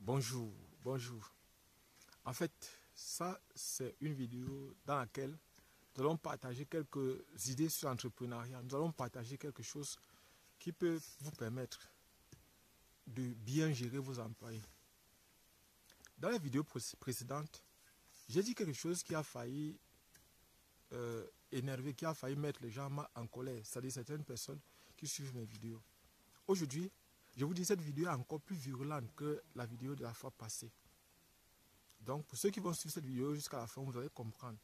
Bonjour, bonjour. En fait, ça, c'est une vidéo dans laquelle nous allons partager quelques idées sur l'entrepreneuriat. Nous allons partager quelque chose qui peut vous permettre de bien gérer vos employés. Dans la vidéo précédente, j'ai dit quelque chose qui a failli énerver, qui a failli mettre les gens en colère, c'est-à-dire certaines personnes qui suivent mes vidéos. Aujourd'hui, je vous dis cette vidéo est encore plus virulente que la vidéo de la fois passée. Donc, pour ceux qui vont suivre cette vidéo jusqu'à la fin, vous allez comprendre.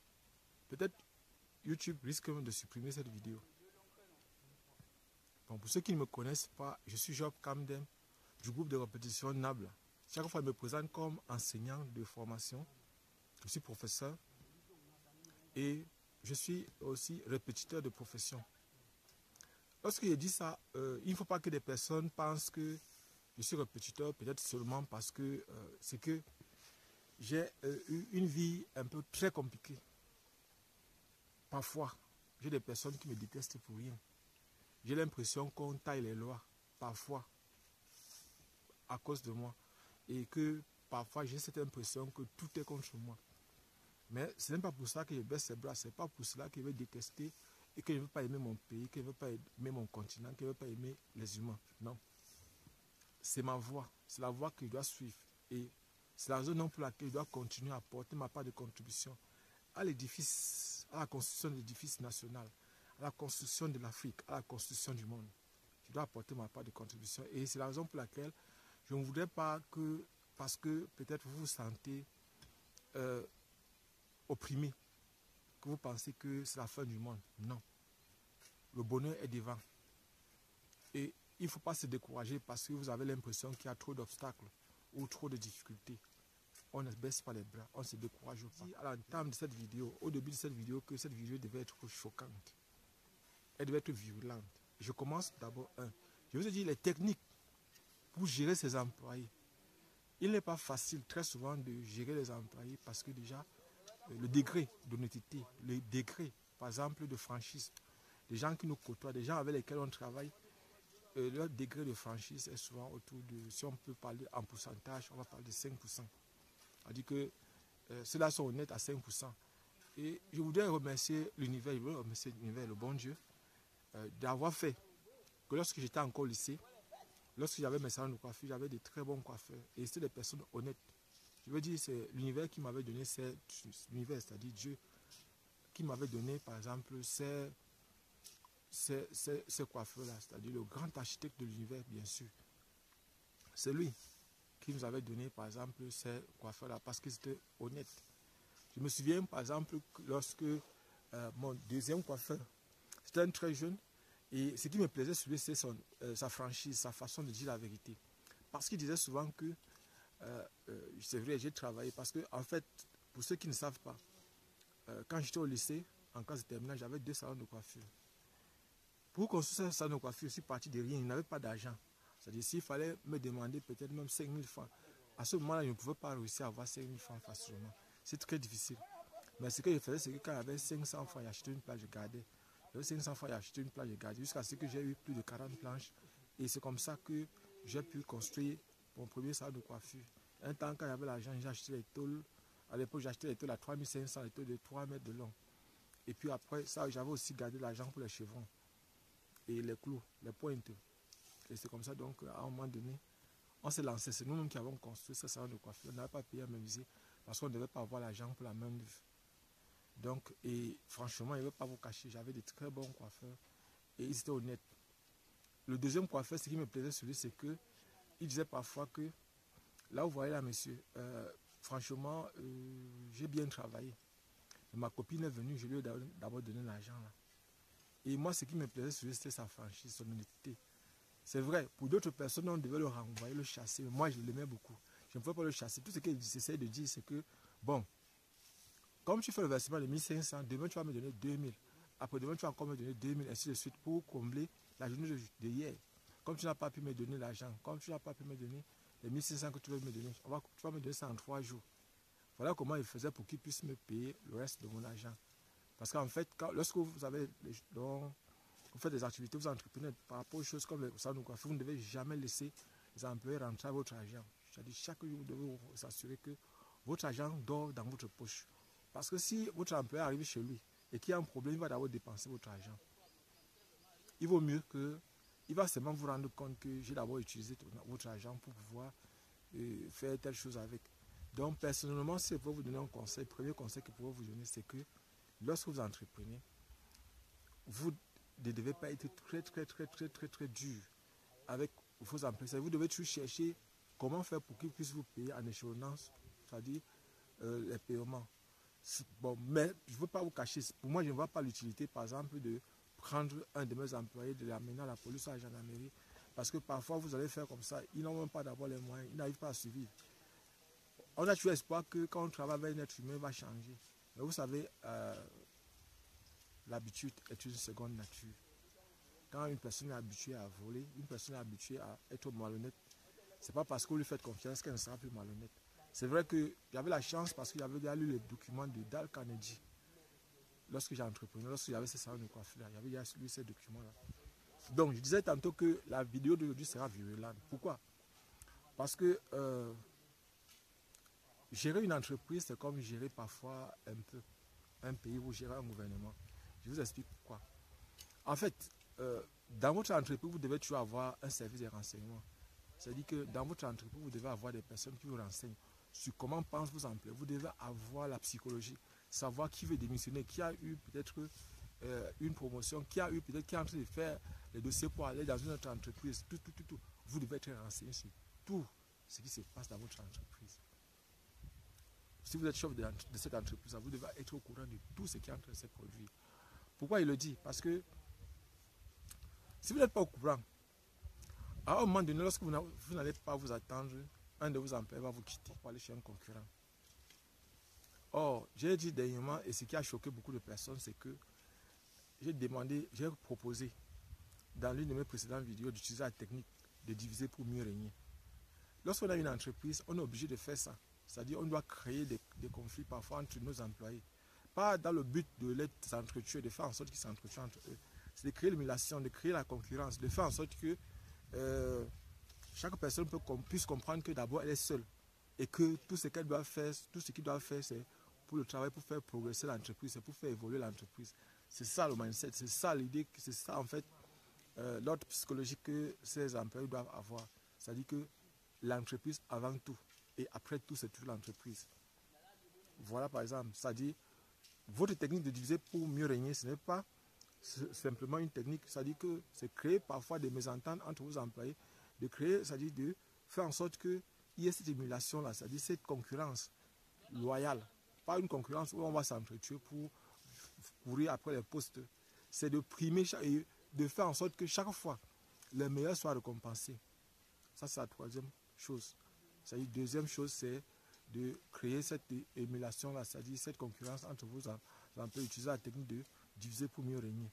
Peut-être YouTube risque même de supprimer cette vidéo. Bon, pour ceux qui ne me connaissent pas, je suis Job Kamdem du groupe de répétition NABLA. Chaque fois, je me présente comme enseignant de formation. Je suis professeur et je suis aussi répétiteur de profession. Lorsque je dis ça, il ne faut pas que des personnes pensent que je suis répétiteur, peut-être seulement parce que c'est que j'ai eu une vie un peu très compliquée. Parfois, j'ai des personnes qui me détestent pour rien. J'ai l'impression qu'on taille les lois, parfois, à cause de moi. Et que parfois, j'ai cette impression que tout est contre moi. Mais ce n'est pas pour ça que je baisse les bras, ce n'est pas pour cela que je vais détester et que je ne veux pas aimer mon pays, que je ne veux pas aimer mon continent, que je ne veux pas aimer les humains. Non. C'est ma voie, c'est la voie que je dois suivre. Et c'est la raison pour laquelle je dois continuer à apporter ma part de contribution à l'édifice, à la construction de l'édifice national, à la construction de l'Afrique, à la construction du monde. Je dois apporter ma part de contribution. Et c'est la raison pour laquelle je ne voudrais pas que, parce que peut-être vous vous sentez opprimé, que vous pensez que c'est la fin du monde. Non. Le bonheur est devant. Et il ne faut pas se décourager parce que vous avez l'impression qu'il y a trop d'obstacles ou trop de difficultés. On ne baisse pas les bras, on ne se décourage pas. À l'entame de cette vidéo, au début de cette vidéo, que cette vidéo devait être choquante. Elle devait être virulente. Je commence d'abord je vous ai dit les techniques pour gérer ses employés. Il n'est pas facile très souvent de gérer les employés parce que déjà, le degré d'honnêteté, le degré, par exemple, de franchise, des gens qui nous côtoient, des gens avec lesquels on travaille, leur degré de franchise est souvent autour de, si on peut parler en pourcentage, on va parler de 5%. C'est-à-dire que ceux-là sont honnêtes à 5%. Et je voudrais remercier l'univers, le bon Dieu, d'avoir fait que lorsque j'étais encore au lycée, lorsque j'avais mes salons de coiffure, j'avais des très bons coiffeurs. Et c'était des personnes honnêtes. Je veux dire, c'est l'univers qui m'avait donné l'univers, c'est-à-dire Dieu, qui m'avait donné, par exemple, ces coiffeurs-là, c'est-à-dire le grand architecte de l'univers, bien sûr. C'est lui qui nous avait donné, par exemple, ces coiffeurs-là, parce qu'ils étaient honnêtes. Je me souviens, par exemple, lorsque mon deuxième coiffeur, c'était un très jeune, et ce qui me plaisait sur lui, c'est sa franchise, sa façon de dire la vérité. Parce qu'il disait souvent que, c'est vrai, j'ai travaillé, parce que, en fait, pour ceux qui ne savent pas, quand j'étais au lycée, en classe de terminale, j'avais 2 salons de coiffure. Pour construire ce salon de coiffure, je suis parti de rien, il n'avait pas d'argent. C'est-à-dire, s'il fallait me demander peut-être même 5 000 francs, à ce moment-là, je ne pouvais pas réussir à avoir 5 000 francs facilement. C'est très difficile. Mais ce que je faisais, c'est que quand j'avais 500 francs, j'achetais une plage, je gardais. J'avais 500 francs, j'achetais une plage, je gardais, jusqu'à ce que j'ai eu plus de 40 planches. Et c'est comme ça que j'ai pu construire mon premier salon de coiffure. Un temps, quand j'avais l'argent, j'ai acheté les tôles. À l'époque, j'achetais les tôles à 3500, les tôles de 3 mètres de long. Et puis après ça, j'avais aussi gardé l'argent pour les chevrons. Et les clous, les pointes. Et c'est comme ça, donc, à un moment donné, on s'est lancé. C'est nous-mêmes qui avons construit ce salon de coiffure. On n'avait pas payé à menuisier parce qu'on ne devait pas avoir l'argent pour la main d'œuvre. Donc, et franchement, je ne vais pas vous cacher, j'avais de très bons coiffeurs et ils étaient honnêtes. Le deuxième coiffeur, ce qui me plaisait sur lui, c'est que il disait parfois que, là, vous voyez là, monsieur, franchement, j'ai bien travaillé. Mais ma copine est venue, je lui ai d'abord donné l'argent là. Et moi, ce qui me plaisait sur lui, c'était sa franchise, son honnêteté. C'est vrai, pour d'autres personnes, on devait le renvoyer, le chasser. Mais moi, je l'aimais beaucoup. Je ne pouvais pas le chasser. Tout ce qu'il essaie de dire, c'est que, bon, comme tu fais le versement de 1500, demain tu vas me donner 2000. Après demain tu vas encore me donner 2000, ainsi de suite, pour combler la journée de hier. Comme tu n'as pas pu me donner l'argent, comme tu n'as pas pu me donner les 1500 que tu veux me donner, tu vas me donner ça en 3 jours. Voilà comment il faisait pour qu'il puisse me payer le reste de mon argent. Parce qu'en fait, lorsque vous avez vous faites des activités, vous entreprenez par rapport aux choses comme le salon de coiffure, vous ne devez jamais laisser les employés rentrer à votre argent. C'est-à-dire chaque jour, vous devez vous assurer que votre argent dort dans votre poche. Parce que si votre employé arrive chez lui et qu'il y a un problème, il va d'abord dépenser votre argent. Il vaut mieux que, il va seulement vous rendre compte que j'ai d'abord utilisé votre argent pour pouvoir faire telle chose avec. Donc personnellement, si je peux vous donner un conseil, le premier conseil que je pourrais vous donner, c'est que lorsque vous entreprenez, vous ne devez pas être très dur avec vos employés. Vous devez toujours chercher comment faire pour qu'ils puissent vous payer en échelonnance, c'est-à-dire les paiements. Bon, mais je ne veux pas vous cacher, pour moi je ne vois pas l'utilité par exemple de prendre un de mes employés, de l'amener à la police ou à la gendarmerie, parce que parfois vous allez faire comme ça, ils n'ont même pas d'abord les moyens, ils n'arrivent pas à suivre. On a toujours espoir que quand on travaille avec un être humain, il va changer. Mais vous savez, l'habitude est une seconde nature. Quand une personne est habituée à voler, une personne est habituée à être malhonnête, ce n'est pas parce que vous lui faites confiance qu'elle ne sera plus malhonnête. C'est vrai que j'avais la chance parce que j'avais déjà lu les documents de Dale Carnegie. Lorsque j'ai entrepreneur, lorsque j'avais ces salons de coiffure, j'avais déjà lu ces documents-là. Donc, je disais tantôt que la vidéo d'aujourd'hui sera virulente. Pourquoi? Parce que gérer une entreprise, c'est comme gérer parfois un peu un pays ou gérer un gouvernement. Je vous explique pourquoi. En fait, dans votre entreprise, vous devez toujours avoir un service de renseignement. C'est-à-dire que dans votre entreprise, vous devez avoir des personnes qui vous renseignent sur comment pensent vos employés. Vous devez avoir la psychologie, savoir qui veut démissionner, qui a eu peut-être une promotion, qui a eu peut-être qui est en train de faire les dossiers pour aller dans une autre entreprise. Tout. Vous devez être renseigné sur tout ce qui se passe dans votre entreprise. Si vous êtes chef de cette entreprise, vous devez être au courant de tout ce qui est en train de se produire. Pourquoi il le dit? Parce que si vous n'êtes pas au courant, à un moment donné, lorsque vous n'allez pas vous attendre, un de vos employés va vous quitter pour aller chez un concurrent. Or, j'ai dit dernièrement, et ce qui a choqué beaucoup de personnes, c'est que j'ai proposé dans l'une de mes précédentes vidéos d'utiliser la technique de diviser pour mieux régner. Lorsqu'on a une entreprise, on est obligé de faire ça. C'est-à-dire qu'on doit créer des conflits parfois entre nos employés. Pas dans le but de les entretuer, de faire en sorte qu'ils s'entretuent entre eux. C'est de créer l'émulation, de créer la concurrence, de faire en sorte que chaque personne puisse comprendre que d'abord elle est seule. Et que tout ce qu'elle doit faire, tout ce qu'il doit faire, c'est pour le travail, pour faire progresser l'entreprise, c'est pour faire évoluer l'entreprise. C'est ça le mindset, c'est ça l'idée, c'est ça en fait l'ordre psychologique que ces employés doivent avoir. C'est-à-dire que l'entreprise avant tout. Et après tout, c'est toujours l'entreprise. Voilà par exemple, c'est-à-dire, votre technique de diviser pour mieux régner, ce n'est pas simplement une technique, c'est-à-dire que c'est créer parfois des mésententes entre vos employés, de créer, c'est-à-dire de faire en sorte qu'il y ait cette émulation-là, c'est-à-dire cette concurrence loyale. Pas une concurrence où on va s'entretuer pour courir après les postes. C'est de primer et de faire en sorte que chaque fois, les meilleurs soient récompensés. Ça, c'est la troisième chose. C'est-à-dire, deuxième chose, c'est de créer cette émulation-là, c'est-à-dire cette concurrence entre vos employés, utiliser la technique de diviser pour mieux régner.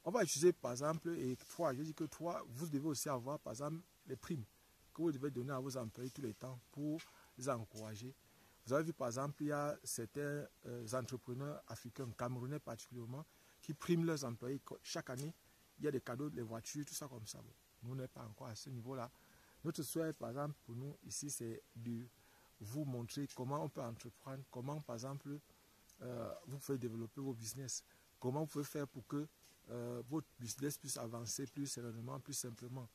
On va utiliser par exemple, et 3, je dis que 3, vous devez aussi avoir par exemple les primes que vous devez donner à vos employés tous les temps pour les encourager. Vous avez vu par exemple, il y a certains entrepreneurs africains, camerounais particulièrement, qui priment leurs employés. Chaque année, il y a des cadeaux, des voitures, tout ça comme ça. Nous, on n'est pas encore à ce niveau-là. Notre souhait, par exemple, pour nous, ici, c'est de vous montrer comment on peut entreprendre, comment, par exemple, vous pouvez développer vos business, comment vous pouvez faire pour que votre business puisse avancer plus sereinement, plus simplement.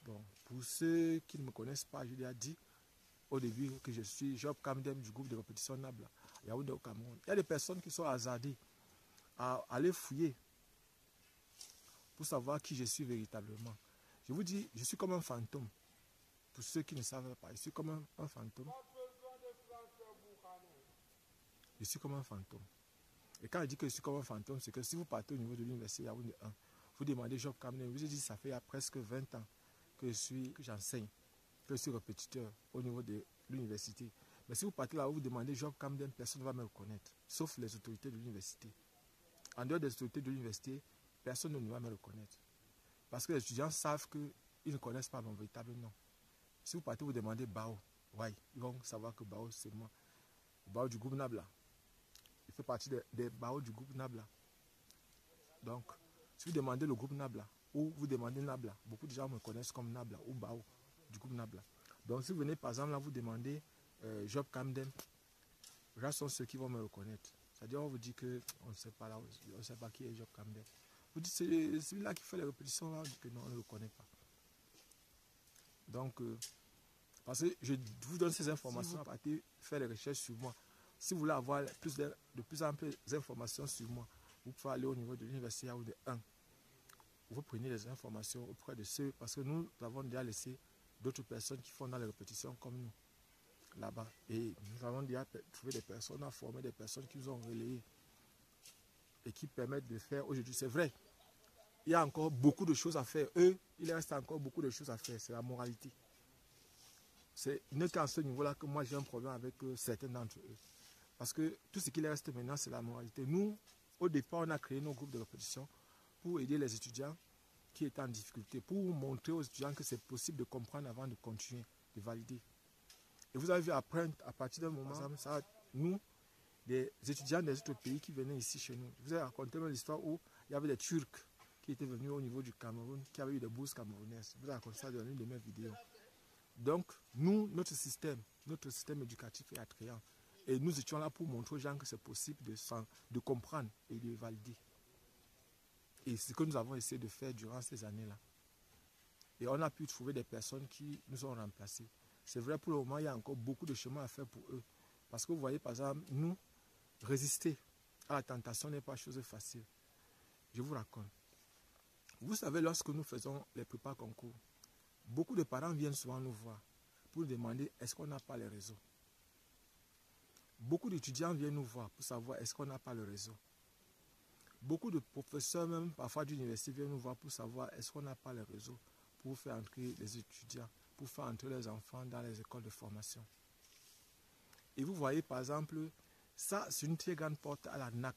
Bon, pour ceux qui ne me connaissent pas, je l'ai dit au début que je suis Job Kamdem du groupe de répétition Nabla, Yaoundé au Cameroun. Il y a des personnes qui sont hasardées à aller fouiller pour savoir qui je suis véritablement. Je vous dis, je suis comme un fantôme. Pour ceux qui ne savent pas, je suis comme un fantôme. Je suis comme un fantôme. Et quand je dis que je suis comme un fantôme, c'est que si vous partez au niveau de l'université Yaoundé 1, vous demandez Job Kamdem, je vous ai dit, ça fait il y a presque 20 ans que j'enseigne, que je suis répétiteur au niveau de l'université. Mais si vous partez là où vous demandez Job Kamdem, personne ne va me reconnaître, sauf les autorités de l'université. En dehors des autorités de l'université, personne ne va me reconnaître. Parce que les étudiants savent qu'ils ne connaissent pas mon véritable nom. Si vous partez vous demandez Bao, ouais, ils vont savoir que Bao c'est moi. Bao du groupe Nabla. Il fait partie des Bao du groupe Nabla. Donc, si vous demandez le groupe Nabla, ou vous demandez Nabla, beaucoup de gens me connaissent comme Nabla ou Bao du groupe Nabla. Donc si vous venez par exemple là, vous demandez Job Camden, là sont ceux qui vont me reconnaître. C'est-à-dire on vous dit qu'on ne sait pas là, on ne sait pas qui est Job Camden. Vous dites c'est celui-là qui fait les répétitions là, on dit que non, on ne le connaît pas. Donc parce que je vous donne ces informations, si vous partez faire les recherches sur moi. Si vous voulez avoir de plus amples informations sur moi, vous pouvez aller au niveau de l'université ou de 1. Vous prenez les informations auprès de ceux, parce que nous avons déjà laissé d'autres personnes qui font dans les répétitions comme nous, là-bas. Et nous avons déjà trouvé des personnes à former, des personnes qui nous ont relayé et qui permettent de faire aujourd'hui. C'est vrai, il y a encore beaucoup de choses à faire. Il reste encore beaucoup de choses à faire. C'est la moralité. C'est ne qu'à ce niveau-là que moi j'ai un problème avec certains d'entre eux. Parce que tout ce qui reste maintenant, c'est la moralité. Nous, au départ, on a créé nos groupes de répétition pour aider les étudiants qui étaient en difficulté, pour montrer aux étudiants que c'est possible de comprendre avant de continuer, de valider. Et vous avez vu après, à partir d'un moment, ça, nous, les étudiants des autres pays qui venaient ici chez nous, je vous ai raconté même l'histoire où il y avait des Turcs qui étaient venus au niveau du Cameroun, qui avaient eu des bourses camerounaises. Je vous ai raconté ça dans une de mes vidéos. Donc, nous, notre système éducatif est attrayant. Et nous étions là pour montrer aux gens que c'est possible de comprendre et de valider. Et c'est ce que nous avons essayé de faire durant ces années-là. Et on a pu trouver des personnes qui nous ont remplacés. C'est vrai, pour le moment, il y a encore beaucoup de chemin à faire pour eux. Parce que vous voyez, par exemple, nous, résister à la tentation n'est pas chose facile. Je vous raconte. Vous savez, lorsque nous faisons les prépas concours, beaucoup de parents viennent souvent nous voir pour nous demander est-ce qu'on n'a pas les réseaux. Beaucoup d'étudiants viennent nous voir pour savoir est-ce qu'on n'a pas le réseau. Beaucoup de professeurs, même parfois d'université, viennent nous voir pour savoir est-ce qu'on n'a pas le réseau pour faire entrer les étudiants, pour faire entrer les enfants dans les écoles de formation. Et vous voyez, par exemple, ça, c'est une très grande porte à la NAC.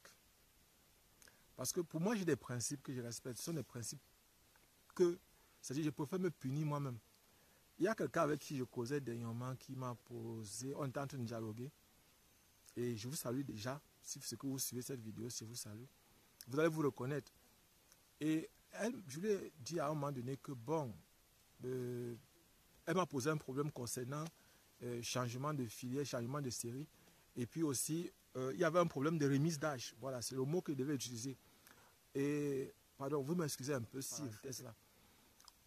Parce que pour moi, j'ai des principes que je respecte. Ce sont des principes que, c'est-à-dire, je préfère me punir moi-même. Il y a quelqu'un avec qui je causais dernièrement qui m'a posé, on était en train de dialoguer. Et je vous salue déjà, si c'est que vous suivez cette vidéo, je vous salue. Vous allez vous reconnaître. Et je lui ai dit à un moment donné que bon, elle m'a posé un problème concernant changement de filière, changement de série. Et puis aussi, il y avait un problème de remise d'âge. Voilà, c'est le mot que je devais utiliser. Et, pardon, vous m'excusez un peu si vitesse là.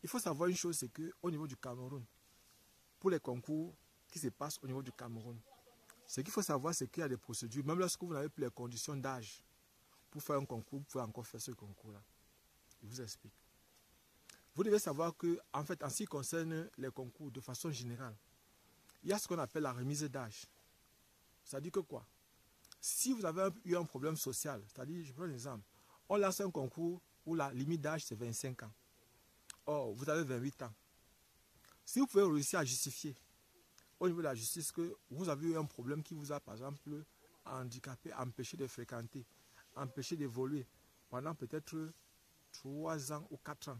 Il faut savoir une chose, c'est qu'au niveau du Cameroun, pour les concours qui se passent au niveau du Cameroun, ce qu'il faut savoir, c'est qu'il y a des procédures. Même lorsque vous n'avez plus les conditions d'âge pour faire un concours, vous pouvez encore faire ce concours-là. Je vous explique. Vous devez savoir que, en fait, en ce qui concerne les concours, de façon générale, il y a ce qu'on appelle la remise d'âge. Ça dit que quoi? Si vous avez eu un problème social, c'est-à-dire, je prends un exemple, on lance un concours où la limite d'âge c'est 25 ans. Or, vous avez 28 ans. Si vous pouvez réussir à justifier au niveau de la justice que vous avez eu un problème qui vous a, par exemple, handicapé, empêché de fréquenter, empêché d'évoluer pendant peut-être 3 ans ou 4 ans.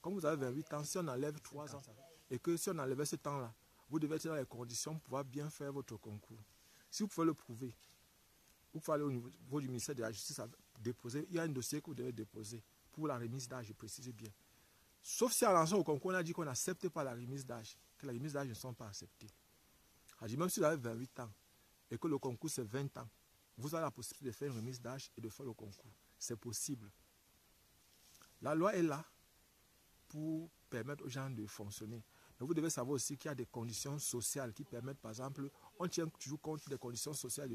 Comme vous avez 28 ans, si on enlève 3 ans, et que si on enlevait ce temps-là, vous devez être dans les conditions pour pouvoir bien faire votre concours. Si vous pouvez le prouver, vous pouvez aller au niveau du ministère de la Justice déposer. Il y a un dossier que vous devez déposer pour la remise d'âge, je précise bien. Sauf si à l'entrée au concours, on a dit qu'on n'accepte pas la remise d'âge, que les remises d'âge ne sont pas acceptées. Même si vous avez 28 ans et que le concours c'est 20 ans, vous avez la possibilité de faire une remise d'âge et de faire le concours. C'est possible. La loi est là pour permettre aux gens de fonctionner. Mais vous devez savoir aussi qu'il y a des conditions sociales qui permettent, par exemple, on tient toujours compte des conditions sociales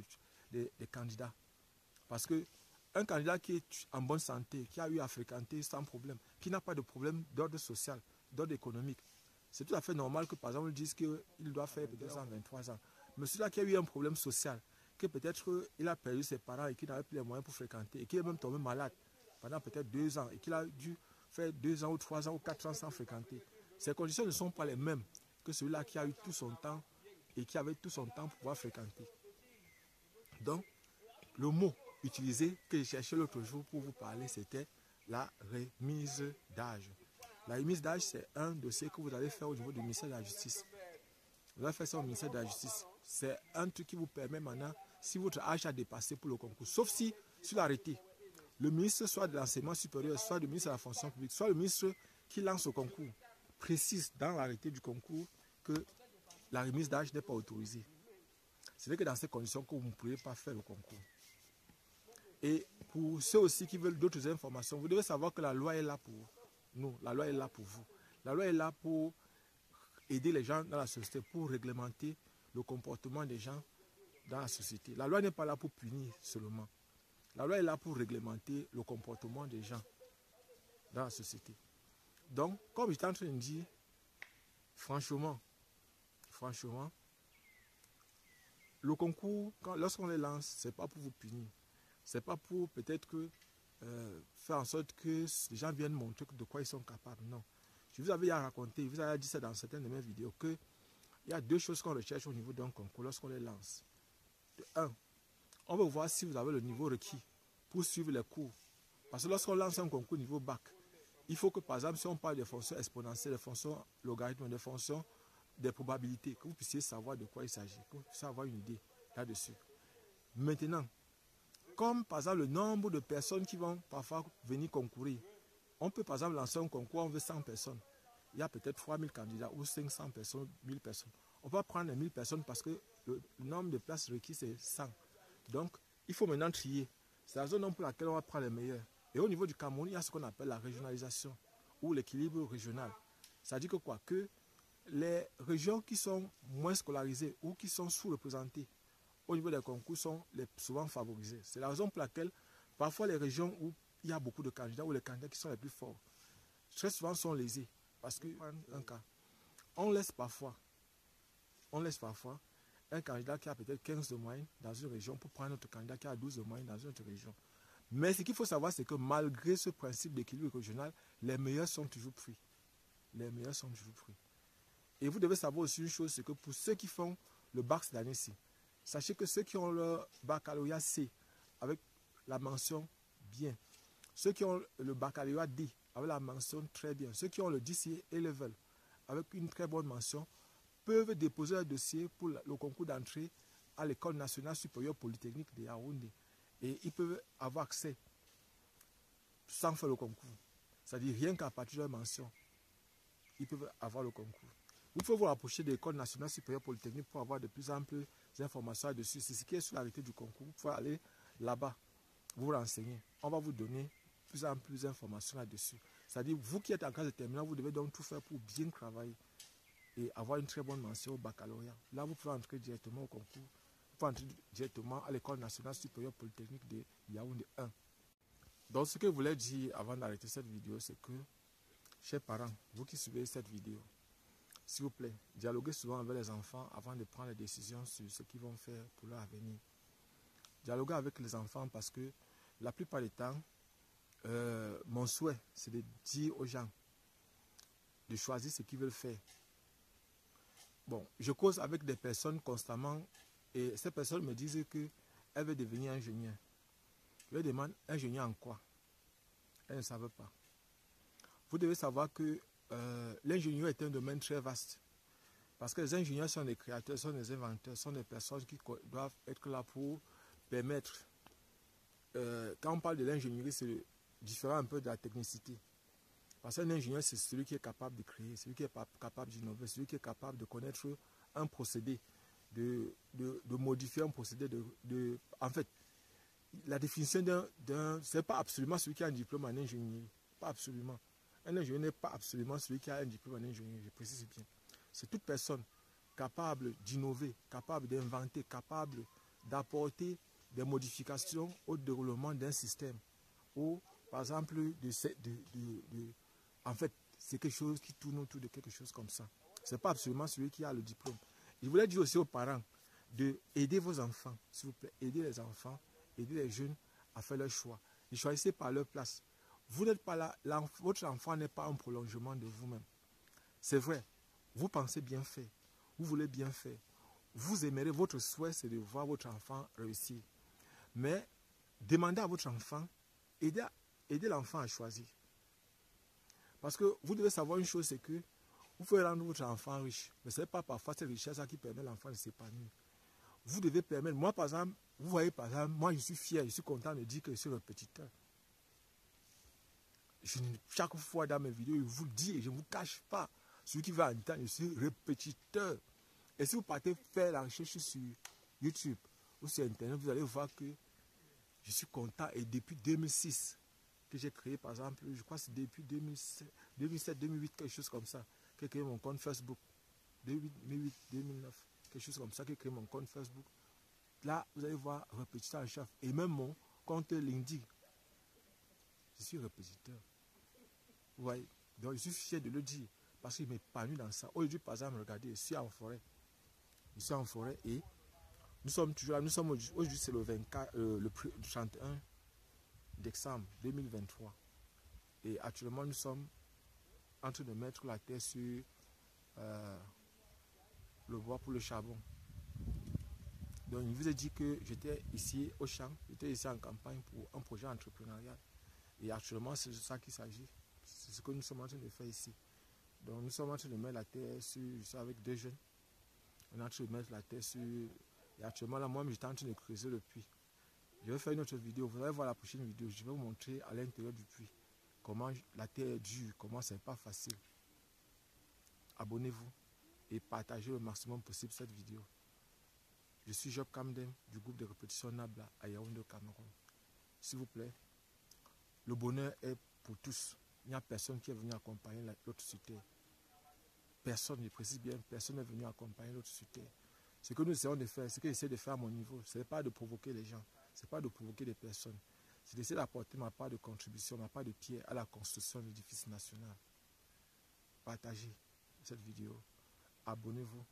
des candidats. Parce qu'un candidat qui est en bonne santé, qui a eu à fréquenter sans problème, qui n'a pas de problème d'ordre social, d'ordre économique, c'est tout à fait normal que, par exemple, ils disent qu'il doit faire peut-être 23 ans. Mais celui-là qui a eu un problème social, que peut-être il a perdu ses parents et qu'il n'avait plus les moyens pour fréquenter, et qui est même tombé malade pendant peut-être 2 ans, et qu'il a dû faire 2 ans ou 3 ans ou 4 ans sans fréquenter. Ces conditions ne sont pas les mêmes que celui-là qui a eu tout son temps et qui avait tout son temps pour pouvoir fréquenter. Donc, le mot utilisé que j'ai cherché l'autre jour pour vous parler, c'était la remise d'âge. La remise d'âge, c'est un dossier que vous allez faire au niveau du ministère de la Justice. Vous allez faire ça au ministère de la Justice. C'est un truc qui vous permet maintenant, si votre âge a dépassé pour le concours, sauf si, sur l'arrêté, le ministre soit de l'enseignement supérieur, soit le ministre de la fonction publique, soit le ministre qui lance le concours, précise dans l'arrêté du concours que la remise d'âge n'est pas autorisée. Ce n'est que dans ces conditions que vous ne pourrez pas faire le concours. Et pour ceux aussi qui veulent d'autres informations, vous devez savoir que la loi est là pour nous, la loi est là pour vous. La loi est là pour aider les gens dans la société, pour réglementer le comportement des gens dans la société. La loi n'est pas là pour punir seulement. La loi est là pour réglementer le comportement des gens dans la société. Donc, comme j'étais en train de dire, franchement, le concours, lorsqu'on les lance, ce n'est pas pour vous punir. Ce n'est pas pour peut-être que faire en sorte que les gens viennent montrer de quoi ils sont capables. Non. Je vous avais raconté, je vous avais dit ça dans certaines de mes vidéos, qu'il y a deux choses qu'on recherche au niveau d'un concours lorsqu'on les lance. De un, on veut voir si vous avez le niveau requis pour suivre les cours. Parce que lorsqu'on lance un concours niveau bac, il faut que, par exemple, si on parle des fonctions exponentielles, des fonctions logarithmes, des fonctions des probabilités, que vous puissiez savoir de quoi il s'agit, que vous puissiez avoir une idée là-dessus. Maintenant, comme par exemple le nombre de personnes qui vont parfois venir concourir, on peut par exemple lancer un concours, on veut 100 personnes. Il y a peut-être 3000 candidats ou 500 personnes, 1000 personnes. On va prendre les 1000 personnes parce que le nombre de places requises c'est 100. Donc, il faut maintenant trier. C'est la zone pour laquelle on va prendre les meilleurs. Et au niveau du Cameroun, il y a ce qu'on appelle la régionalisation ou l'équilibre régional. Ça dit que quoi? Que les régions qui sont moins scolarisées ou qui sont sous-représentées au niveau des concours sont souvent favorisées. C'est la raison pour laquelle parfois les régions où il y a beaucoup de candidats ou les candidats qui sont les plus forts, très souvent sont lésés. Parce que, un cas, on laisse parfois un candidat qui a peut-être 15 de moyenne dans une région pour prendre un autre candidat qui a 12 de moyenne dans une autre région. Mais ce qu'il faut savoir, c'est que malgré ce principe d'équilibre régional, les meilleurs sont toujours pris. Les meilleurs sont toujours pris. Et vous devez savoir aussi une chose, c'est que pour ceux qui font le bac cette année-ci, sachez que ceux qui ont leur baccalauréat C avec la mention bien, ceux qui ont le baccalauréat D avec la mention très bien, ceux qui ont le DCA A-Level avec une très bonne mention, peuvent déposer un dossier pour le concours d'entrée à l'École nationale supérieure polytechnique de Yaoundé. Et ils peuvent avoir accès sans faire le concours. C'est-à-dire rien qu'à partir de leur mention, ils peuvent avoir le concours. Vous pouvez vous rapprocher de l'École nationale supérieure polytechnique pour avoir de plus amples informations là-dessus. C'est ce qui est sur l'arrêté du concours. Vous pouvez aller là-bas, vous renseigner. On va vous donner plus en plus d'informations là-dessus. C'est-à-dire, vous qui êtes en classe de terminale, vous devez donc tout faire pour bien travailler et avoir une très bonne mention au baccalauréat. Là, vous pouvez entrer directement au concours. Vous pouvez entrer directement à l'École nationale supérieure polytechnique de Yaoundé 1. Donc, ce que je voulais dire avant d'arrêter cette vidéo, c'est que, chers parents, vous qui suivez cette vidéo, s'il vous plaît, dialoguez souvent avec les enfants avant de prendre les décisions sur ce qu'ils vont faire pour leur avenir. Dialoguez avec les enfants parce que la plupart du temps, mon souhait, c'est de dire aux gens de choisir ce qu'ils veulent faire. Bon, je cause avec des personnes constamment et ces personnes me disent qu'elles veulent devenir ingénieur. Je leur demande ingénieur en quoi? Elles ne savent pas. Vous devez savoir que l'ingénieur est un domaine très vaste. Parce que les ingénieurs sont des créateurs, sont des inventeurs, sont des personnes qui doivent être là pour permettre. Quand on parle de l'ingénierie, c'est différent un peu de la technicité. Parce qu'un ingénieur, c'est celui qui est capable de créer, celui qui est capable d'innover, celui qui est capable de connaître un procédé, de modifier un procédé. En fait, la définition d'un... Ce n'est pas absolument celui qui a un diplôme en ingénierie. Pas absolument. Un ingénieur n'est pas absolument celui qui a un diplôme en ingénierie, je précise bien. C'est toute personne capable d'innover, capable d'inventer, capable d'apporter des modifications au déroulement d'un système. Ou, par exemple, en fait, c'est quelque chose qui tourne autour de quelque chose comme ça. Ce n'est pas absolument celui qui a le diplôme. Je voulais dire aussi aux parents d'aider vos enfants, s'il vous plaît, aider les enfants, aider les jeunes à faire leur choix. Ne choisissez pas leur place. Vous n'êtes pas là, votre enfant n'est pas un prolongement de vous-même. C'est vrai, vous pensez bien faire, vous voulez bien faire. Vous aimerez, votre souhait, c'est de voir votre enfant réussir. Mais demandez à votre enfant, aidez l'enfant à choisir. Parce que vous devez savoir une chose, c'est que vous pouvez rendre votre enfant riche. Mais ce n'est pas parfois cette richesse qui permet à l'enfant de s'épanouir. Vous devez permettre, moi par exemple, vous voyez par exemple, moi je suis fier, je suis content de dire que je suis répétiteur. Chaque fois dans mes vidéos, je vous le dis et je ne vous cache pas. Celui qui va entendre, je suis répétiteur. Et si vous partez faire la recherche sur YouTube ou sur Internet, vous allez voir que je suis content. Et depuis 2006 que j'ai créé, par exemple, je crois que c'est depuis 2007, 2008, quelque chose comme ça, que j'ai créé mon compte Facebook. 2008, 2009, quelque chose comme ça, que j'ai créé mon compte Facebook. Là, vous allez voir répétiteur en chef. Et même mon compte LinkedIn. Je suis répétiteur. Vous voyez? Donc, je suis fier de le dire. Parce qu'il m'épanouit dans ça. Aujourd'hui, par exemple, regardez, je suis en forêt. Je suis en forêt et nous sommes toujours là. Nous sommes aujourd'hui, c'est le 24, le 31 décembre 2023. Et actuellement, nous sommes en train de mettre la terre sur le bois pour le charbon. Donc, il vous a dit que j'étais ici au champ, j'étais ici en campagne pour un projet entrepreneurial. Et actuellement, c'est de ça qu'il s'agit. C'est ce que nous sommes en train de faire ici. Donc, nous sommes en train de mettre la terre sur, je suis avec deux jeunes. On est en train de mettre la terre sur. Et actuellement, là, moi, j'étais en train de creuser le puits. Je vais faire une autre vidéo. Vous allez voir la prochaine vidéo. Je vais vous montrer à l'intérieur du puits comment la terre est dure, comment c'est pas facile. Abonnez-vous et partagez le maximum possible cette vidéo. Je suis Job Kamdem du groupe de répétition Nabla à Yaoundé, au Cameroun. S'il vous plaît, le bonheur est pour tous. Il n'y a personne qui est venu accompagner l'autre sur terre. Personne, je précise bien, personne n'est venu accompagner l'autre sur terre. Ce que nous essayons de faire, ce que j'essaie de faire à mon niveau, ce n'est pas de provoquer les gens, ce n'est pas de provoquer des personnes. C'est d'essayer d'apporter ma part de contribution, ma part de pierre à la construction de l'édifice national. Partagez cette vidéo, abonnez-vous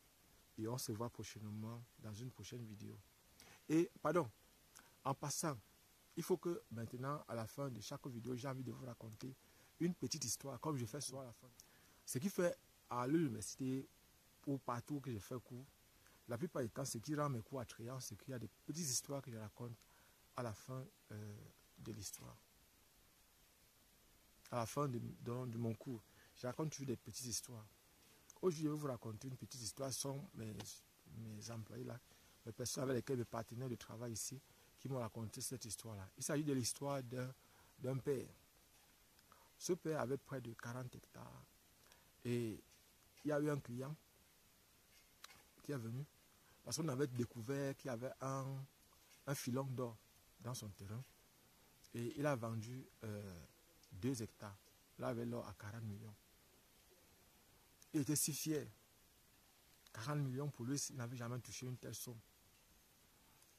et on se voit prochainement dans une prochaine vidéo. Et, pardon, en passant, il faut que maintenant, à la fin de chaque vidéo, j'ai envie de vous raconter une petite histoire, comme je fais souvent à la fin. Ce qui fait à l'université ou partout que je fais cours, la plupart du temps, ce qui rend mes cours attrayants, c'est qu'il y a des petites histoires que je raconte à la fin de l'histoire. À la fin de mon cours, je raconte toujours des petites histoires. Aujourd'hui, je vais vous raconter une petite histoire. Ce sont mes employés là, les personnes avec lesquelles mes partenaires de travail ici, qui m'ont raconté cette histoire-là. Il s'agit de l'histoire d'un père. Ce père avait près de 40 hectares. Et il y a eu un client qui est venu parce qu'on avait découvert qu'il y avait un filon d'or dans son terrain. Et il a vendu 2 hectares. Là, avec l'or à 40 millions. Il était si fier. 40 millions pour lui, il n'avait jamais touché une telle somme.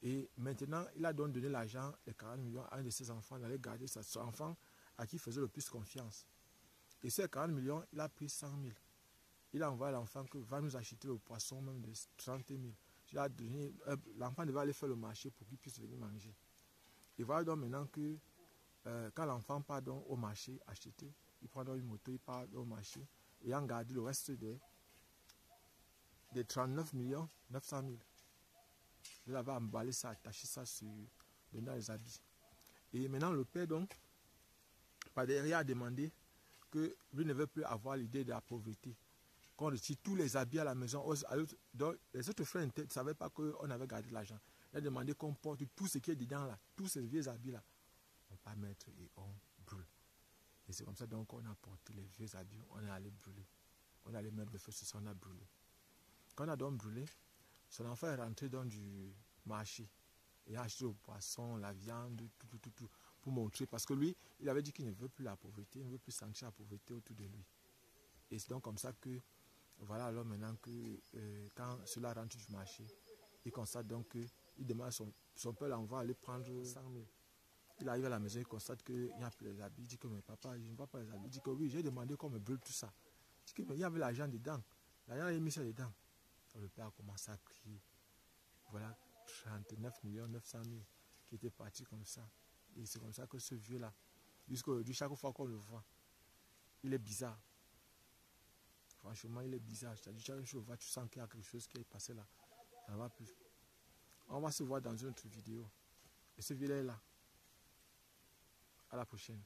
Et maintenant, il a donc donné l'argent, les 40 millions, à un de ses enfants. Il allait garder son enfant à qui il faisait le plus confiance. Et ces 40 millions, il a pris 100 000. Il a envoyé l'enfant que va nous acheter le poisson même de 30 000. L'enfant devait aller faire le marché pour qu'il puisse venir manger. Et voilà donc maintenant que quand l'enfant part donc au marché acheter, il prend donc une moto, il part au marché et en garde le reste des 39 millions 900 000. Il avait emballé ça, attaché ça dans les habits. Et maintenant le père donc, par derrière, a demandé que lui ne veut plus avoir l'idée de la pauvreté. Qu'on retire tous les habits à la maison. Donc, les autres frères ne savaient pas qu'on avait gardé l'argent. Il a demandé qu'on porte tout ce qui est dedans là, tous ces vieux habits là. On va mettre et on brûle. Et c'est comme ça donc qu'on a porté les vieux habits, on est allé brûler. On est allé mettre le feu sur ça, on a brûlé. Quand on a donc brûlé, son enfant est rentré dans du marché. Et a acheté le poisson, la viande, tout, pour montrer. Parce que lui, il avait dit qu'il ne veut plus la pauvreté, il ne veut plus sentir la pauvreté autour de lui. Et c'est donc comme ça que, voilà alors maintenant que quand cela rentre du marché, il constate donc qu'il demande son père l'envoie aller prendre 100 000. Il arrive à la maison, il constate qu'il n'y a plus les habits. Il dit que mais papa, je ne vois pas les habits. Il dit que oui, j'ai demandé qu'on me brûle tout ça. Il dit que mais il y avait l'argent dedans. L'argent est mis ça dedans. Donc, le père a commencé à crier. Voilà 39 900 000 qui étaient partis comme ça. Et c'est comme ça que ce vieux-là, jusqu'aujourd'hui, chaque fois qu'on le voit, il est bizarre. Franchement, il est bizarre. C'est-à-dire, chaque fois que tu le vois, tu sens qu'il y a quelque chose qui est passé là. Ça ne va plus. On va se voir dans une autre vidéo. Et ce vieux-là est là. À la prochaine.